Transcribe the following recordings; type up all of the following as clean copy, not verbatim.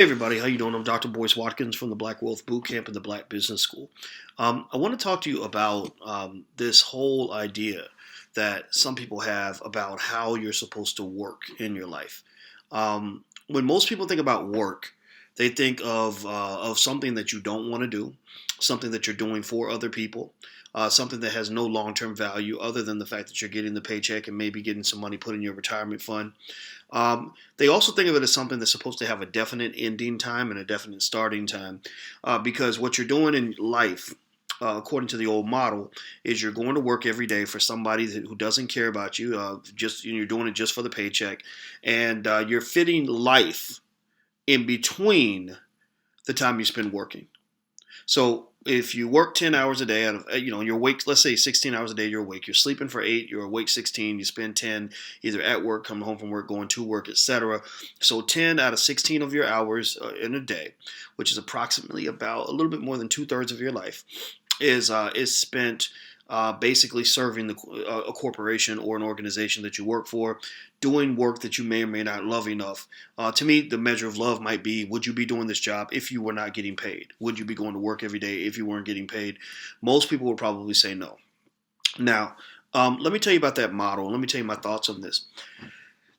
Hey everybody, how you doing? I'm Dr. Boyce Watkins from the Black Wealth Bootcamp and the Black Business School. I want to talk to you about this whole idea that some people have about how you're supposed to work in your life. When most people think about work, they think of something that you don't want to do, something that you're doing for other people, something that has no long-term value other than the fact that you're getting the paycheck and maybe getting some money put in your retirement fund. They also think of it as something that's supposed to have a definite ending time and a definite starting time, because what you're doing in life, according to the old model, is you're going to work every day for somebody who doesn't care about you. You're doing it just for the paycheck, and you're fitting life in between the time you spend working. So if you work 10 hours a day out of, you're awake, let's say 16 hours a day, you're awake, you're sleeping for 8, you're awake 16, you spend 10 either at work, coming home from work, going to work, etc. So 10 out of 16 of your hours in a day, which is approximately about a little bit more than 2/3 of your life, is spent basically serving a corporation or an organization that you work for, doing work that you may or may not love enough. To me, the measure of love might be, would you be doing this job if you were not getting paid? Would you be going to work every day if you weren't getting paid? Most people would probably say no. Now, let me tell you about that model. Let me tell you my thoughts on this.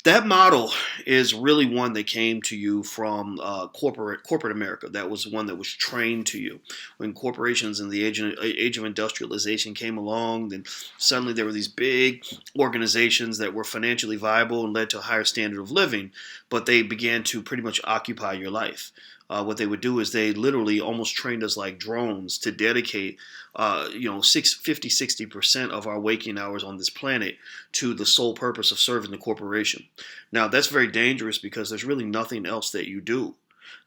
That model is really one that came to you from corporate America. That was one that was trained to you. When corporations in the age of industrialization came along, then suddenly there were these big organizations that were financially viable and led to a higher standard of living, but they began to pretty much occupy your life. What they would do is they literally almost trained us like drones to dedicate, 60% of our waking hours on this planet to the sole purpose of serving the corporation. Now, that's very dangerous because there's really nothing else that you do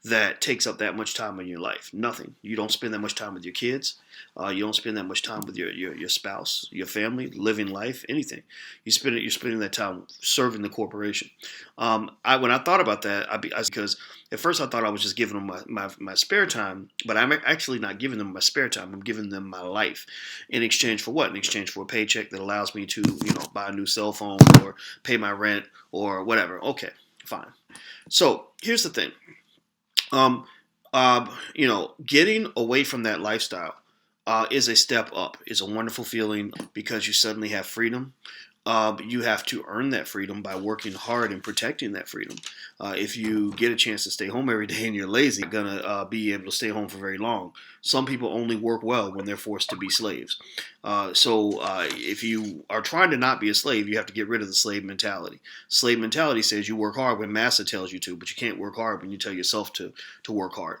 that takes up that much time in your life. Nothing. You don't spend that much time with your kids. You don't spend that much time with your spouse, your family, living life, anything. You're spending that time serving the corporation. When I thought about that, because at first I thought I was just giving them my spare time, but I'm actually not giving them my spare time. I'm giving them my life in exchange for what? In exchange for a paycheck that allows me to, buy a new cell phone or pay my rent or whatever. Okay, fine. So here's the thing. Getting away from that lifestyle is a step up. It's a wonderful feeling because you suddenly have freedom. You have to earn that freedom by working hard and protecting that freedom. If you get a chance to stay home every day and you're lazy, you're going to be able to stay home for very long. Some people only work well when they're forced to be slaves. If you are trying to not be a slave, you have to get rid of the slave mentality. Slave mentality says you work hard when massa tells you to, but you can't work hard when you tell yourself to work hard.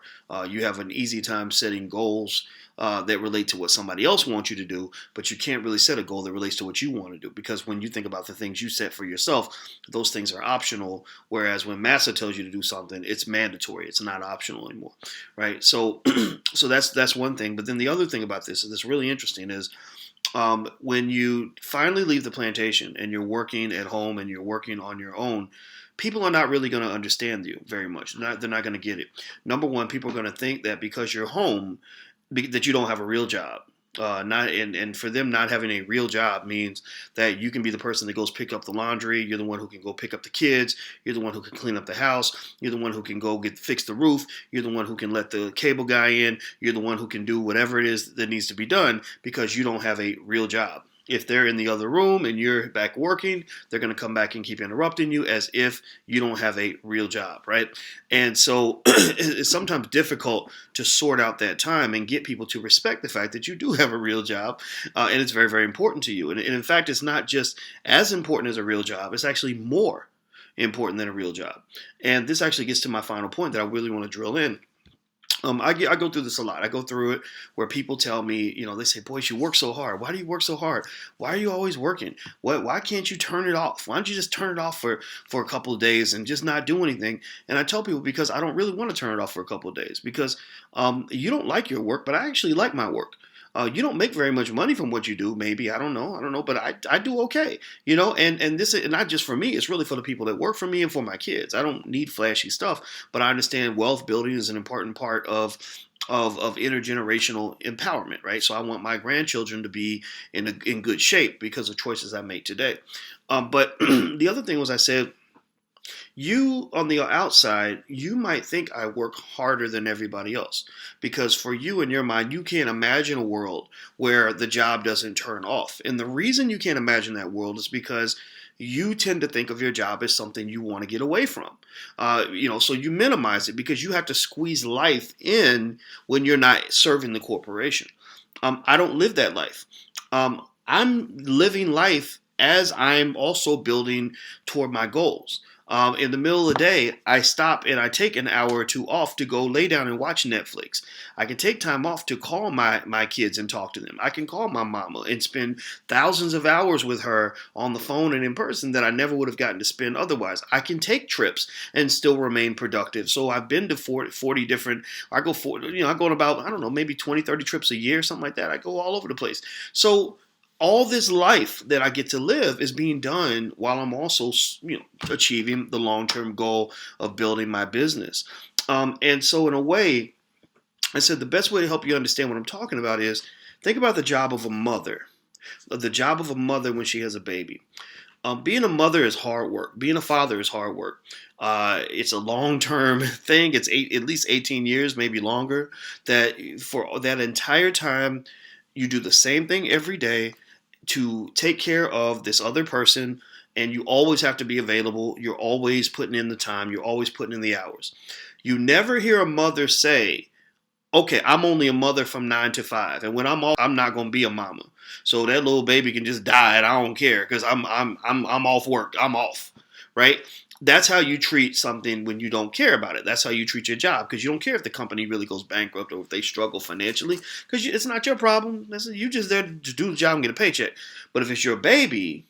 You have an easy time setting goals that relate to what somebody else wants you to do, but you can't really set a goal that relates to what you want to do, because when you think about the things you set for yourself, those things are optional, whereas when massa tells you to do something, it's mandatory. It's not optional anymore, right? So that's one thing. But then the other thing about this that's really interesting is when you finally leave the plantation and you're working at home and you're working on your own, people are not really going to understand you very much. They're not going to get it. Number one, people are going to think that because you're home, that you don't have a real job. And for them, not having a real job means that you can be the person that goes pick up the laundry. You're the one who can go pick up the kids. You're the one who can clean up the house. You're the one who can go fix the roof. You're the one who can let the cable guy in. You're the one who can do whatever it is that needs to be done because you don't have a real job. If they're in the other room and you're back working, they're going to come back and keep interrupting you as if you don't have a real job, right? And so it's sometimes difficult to sort out that time and get people to respect the fact that you do have a real job, and it's very, very important to you. And in fact, it's not just as important as a real job, it's actually more important than a real job. And this actually gets to my final point that I really want to drill in. I go through this a lot. I go through it where people tell me, they say, "Boy, you work so hard. Why do you work so hard? Why are you always working? Why can't you turn it off? Why don't you just turn it off for a couple of days and just not do anything?" And I tell people, because I don't really want to turn it off for a couple of days, because you don't like your work, but I actually like my work. You don't make very much money from what you do, maybe. I don't know, but I do okay, and this is not just for me, it's really for the people that work for me and for my kids. I don't need flashy stuff, but I understand wealth building is an important part of intergenerational empowerment, right? So I want my grandchildren to be in good shape because of choices I make today. But the other thing was, I said, You, on the outside, you might think I work harder than everybody else because for you in your mind, you can't imagine a world where the job doesn't turn off. And the reason you can't imagine that world is because you tend to think of your job as something you want to get away from. So you minimize it because you have to squeeze life in when you're not serving the corporation. I don't live that life. I'm living life as I'm also building toward my goals. In the middle of the day, I stop and I take an hour or two off to go lay down and watch Netflix. I can take time off to call my kids and talk to them. I can call my mama and spend thousands of hours with her on the phone and in person that I never would have gotten to spend otherwise. I can take trips and still remain productive. So I've been to 40 different, I go on about, I don't know, maybe 20, 30 trips a year, something like that. I go all over the place. So all this life that I get to live is being done while I'm also, achieving the long-term goal of building my business. And so in a way, I said the best way to help you understand what I'm talking about is think about the job of a mother. The job of a mother when she has a baby. Being a mother is hard work. Being a father is hard work. It's a long-term thing. It's at least 18 years, maybe longer. That for that entire time, you do the same thing every day to take care of this other person, and you always have to be available. You're always putting in the time. You're always putting in the hours. You never hear a mother say, okay, I'm only a mother from 9 to 5, and when I'm off, I'm not going to be a mama. So that little baby can just die, and I don't care because I'm off work. I'm off, right? That's how you treat something when you don't care about it. That's how you treat your job because you don't care if the company really goes bankrupt or if they struggle financially because it's not your problem. You just there to do the job and get a paycheck. But if it's your baby,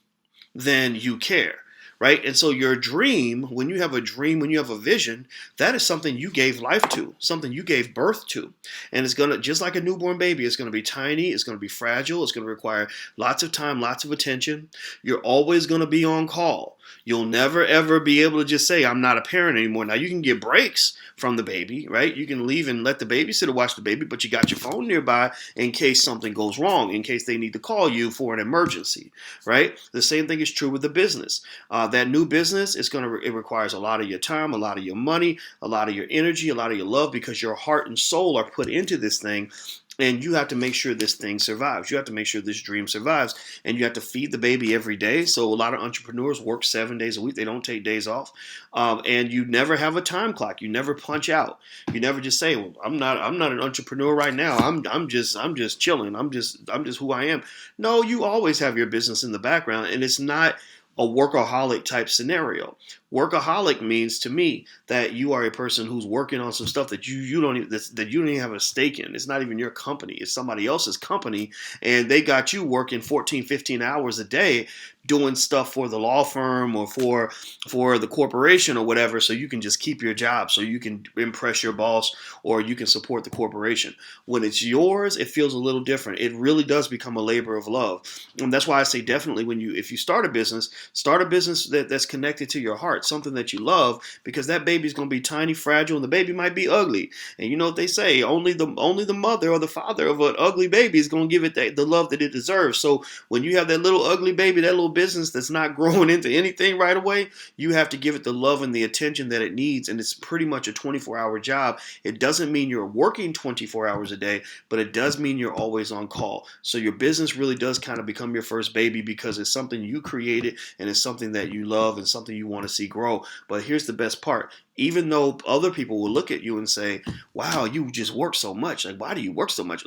then you care. Right? And so your dream, when you have a dream, when you have a vision, that is something you gave life to, something you gave birth to. And it's going to, just like a newborn baby, it's going to be tiny, it's going to be fragile, it's going to require lots of time, lots of attention. You're always going to be on call. You'll never, ever be able to just say, I'm not a parent anymore. Now, you can get breaks from the baby, right? You can leave and let the babysitter watch the baby, but you got your phone nearby in case something goes wrong, in case they need to call you for an emergency, right? The same thing is true with the business. That new business is it requires a lot of your time, a lot of your money, a lot of your energy, a lot of your love because your heart and soul are put into this thing. And you have to make sure this thing survives. You have to make sure this dream survives. And you have to feed the baby every day. So a lot of entrepreneurs work 7 days a week. They don't take days off. And you never have a time clock. You never punch out. You never just say, well, I'm not an entrepreneur right now. I'm just chilling. I'm just who I am. No, you always have your business in the background. And it's not a workaholic type scenario. Workaholic means to me that you are a person who's working on some stuff that you don't even have a stake in. It's not even your company. It's somebody else's company, and they got you working 14, 15 hours a day doing stuff for the law firm or for the corporation or whatever, so you can just keep your job, so you can impress your boss or you can support the corporation. When it's yours, it feels a little different. It really does become a labor of love. And that's why I say definitely if you start a business that's connected to your heart, something that you love, because that baby's going to be tiny, fragile, and the baby might be ugly. And you know what they say, only the mother or the father of an ugly baby is going to give it the love that it deserves. So when you have that little ugly baby, that little business that's not growing into anything right away, you have to give it the love and the attention that it needs. And it's pretty much a 24-hour job. It doesn't mean you're working 24 hours a day, but it does mean you're always on call. So your business really does kind of become your first baby because it's something you created and it's something that you love and something you want to see grow. But here's the best part. Even though other people will look at you and say, wow, you just work so much. Like, why do you work so much?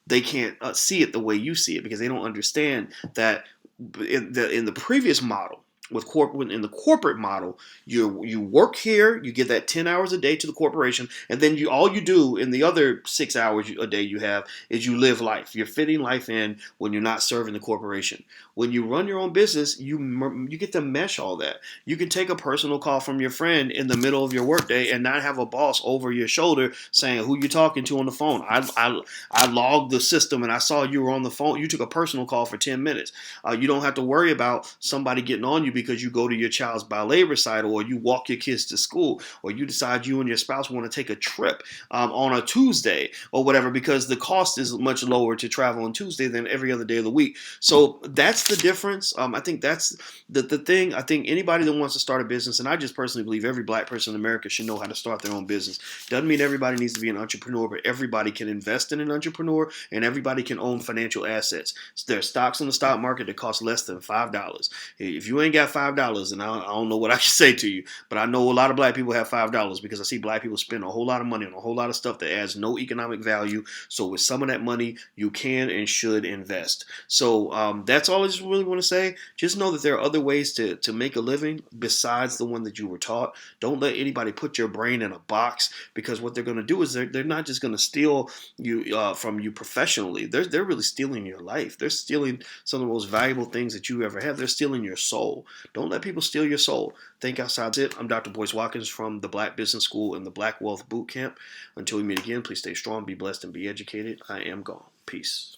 They can't see it the way you see it because they don't understand that in the previous model, in the corporate model, you work here, you give that 10 hours a day to the corporation, and then all you do in the other 6 hours a day you have is you live life. You're fitting life in when you're not serving the corporation. When you run your own business, you get to mesh all that. You can take a personal call from your friend in the middle of your workday and not have a boss over your shoulder saying who you're talking to on the phone. I logged the system and I saw you were on the phone. You took a personal call for 10 minutes. You don't have to worry about somebody getting on you because you go to your child's ballet recital, or you walk your kids to school, or you decide you and your spouse want to take a trip on a Tuesday or whatever, because the cost is much lower to travel on Tuesday than every other day of the week. So that's the difference. I think that's the thing. I think anybody that wants to start a business, and I just personally believe every black person in America should know how to start their own business. Doesn't mean everybody needs to be an entrepreneur, but everybody can invest in an entrepreneur, and everybody can own financial assets. So there's stocks on the stock market that cost less than $5. If you ain't got $5, and I don't know what I can say to you, but I know a lot of black people have $5 because I see black people spend a whole lot of money on a whole lot of stuff that adds no economic value. So with some of that money, you can and should invest. So that's all I just really want to say. Just know that there are other ways to make a living besides the one that you were taught. Don't let anybody put your brain in a box, because what they're going to do is they're not just going to steal you from you professionally. They're really stealing your life. They're stealing some of the most valuable things that you ever have. They're stealing your soul. Don't let people steal your soul. Think outside. That's it. I'm Dr. Boyce Watkins from the Black Business School and the Black Wealth Boot Camp. Until we meet again, please stay strong, be blessed, and be educated. I am gone. Peace.